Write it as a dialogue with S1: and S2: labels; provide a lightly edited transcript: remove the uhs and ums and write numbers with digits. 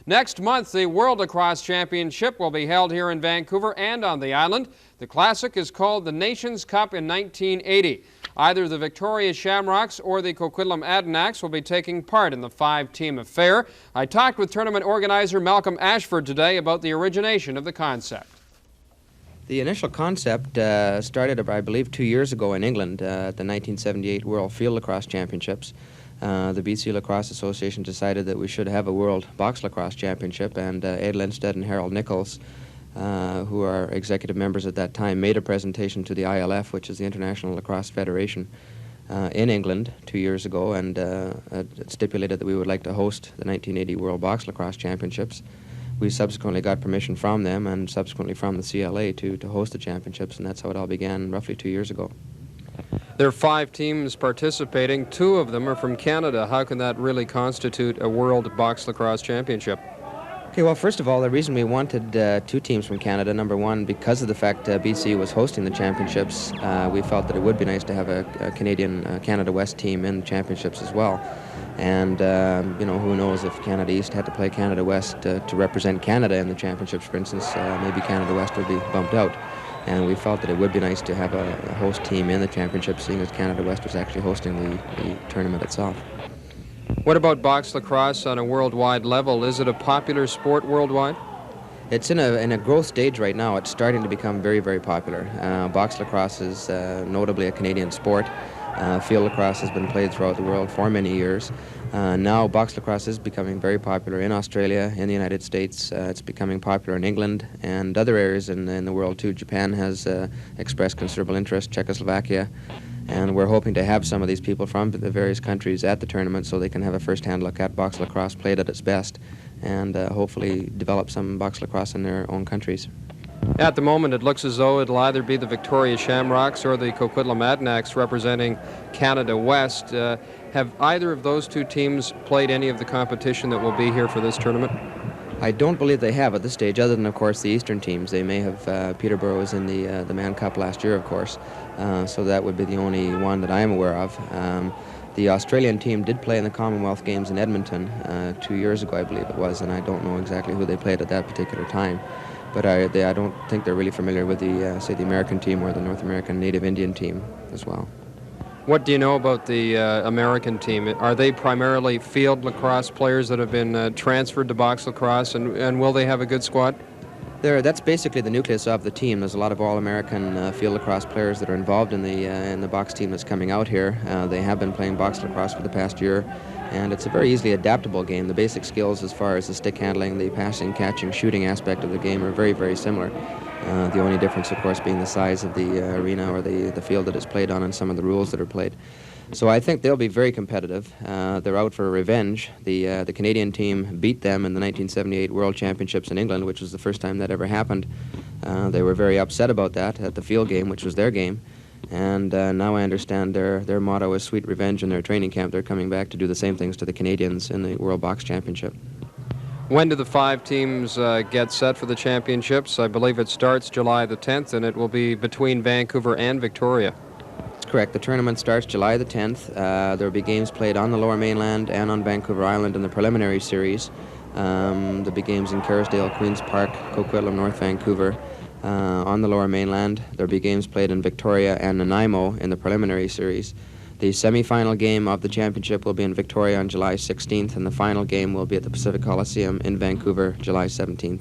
S1: Next month, the World Lacrosse Championship will be held here in Vancouver and on the island. The classic is called the Nations Cup in 1980. Either the Victoria Shamrocks or the Coquitlam Adanacs will be taking part in the 5-team affair. I talked with tournament organizer Malcolm Ashford today about the origination of the concept.
S2: The initial concept started, I believe, 2 years ago in England at the 1978 World Field Lacrosse Championships. The BC Lacrosse Association decided that we should have a World Box Lacrosse Championship, and Ed Lindstedt and Harold Nichols, who are executive members at that time, made a presentation to the ILF, which is the International Lacrosse Federation, in England 2 years ago, and stipulated that we would like to host the 1980 World Box Lacrosse Championships. We subsequently got permission from them and subsequently from the CLA to host the championships, and that's how it all began roughly 2 years ago.
S1: There are 5 teams participating. 2 of them are from Canada. How can that really constitute a World Box Lacrosse Championship?
S2: Okay, well, first of all, the reason we wanted 2 teams from Canada, number one, because of the fact BC was hosting the championships, we felt that it would be nice to have a Canadian Canada West team in the championships as well. And, you know, who knows if Canada East had to play Canada West to represent Canada in the championships, for instance, maybe Canada West would be bumped out. And we felt that it would be nice to have a host team in the championship, seeing as Canada West was actually hosting the tournament itself.
S1: What about box lacrosse on a worldwide level? Is it a popular sport worldwide?
S2: It's in a growth stage right now. It's starting to become very, very popular. Box lacrosse is notably a Canadian sport. Field lacrosse has been played throughout the world for many years. Now box lacrosse is becoming very popular in Australia, in the United States. It's becoming popular in England and other areas in the world too. Japan has expressed considerable interest, Czechoslovakia, and we're hoping to have some of these people from the various countries at the tournament so they can have a first-hand look at box lacrosse played at its best and hopefully develop some box lacrosse in their own countries.
S1: At the moment, it looks as though it'll either be the Victoria Shamrocks or the Coquitlam Adanacs representing Canada West. Have either of those 2 teams played any of the competition that will be here for this tournament?
S2: I don't believe they have at this stage, other than, of course, the Eastern teams. They may have, Peterborough was in the Mann Cup last year, of course, so that would be the only one that I am aware of. The Australian team did play in the Commonwealth Games in Edmonton 2 years ago, I believe it was, and I don't know exactly who they played at that particular time. But I don't think they're really familiar with the, say, the American team or the North American Native Indian team as well.
S1: What do you know about the American team? Are they primarily field lacrosse players that have been transferred to box lacrosse, and will they have a good squad?
S2: That's basically the nucleus of the team. There's a lot of all-American field lacrosse players that are involved in the box team that's coming out here. They have been playing box lacrosse for the past year, and it's a very easily adaptable game. The basic skills as far as the stick handling, the passing, catching, shooting aspect of the game are very, very similar. The only difference, of course, being the size of the arena or the field that it's played on and some of the rules that are played. So I think they'll be very competitive. They're out for revenge. The Canadian team beat them in the 1978 World Championships in England, which was the first time that ever happened. They were very upset about that at the field game, which was their game. And now I understand their motto is sweet revenge in their training camp. They're coming back to do the same things to the Canadians in the World Box Championship.
S1: When do the 5 teams get set for the championships? I believe it starts July the 10th, and it will be between Vancouver and Victoria.
S2: Correct. The tournament starts July the 10th. There will be games played on the Lower Mainland and on Vancouver Island in the preliminary series. There'll be games in Kerrisdale, Queen's Park, Coquitlam, North Vancouver. On the Lower Mainland, there'll be games played in Victoria and Nanaimo in the preliminary series. The semi-final game of the championship will be in Victoria on July 16th, and the final game will be at the Pacific Coliseum in Vancouver, July 17th.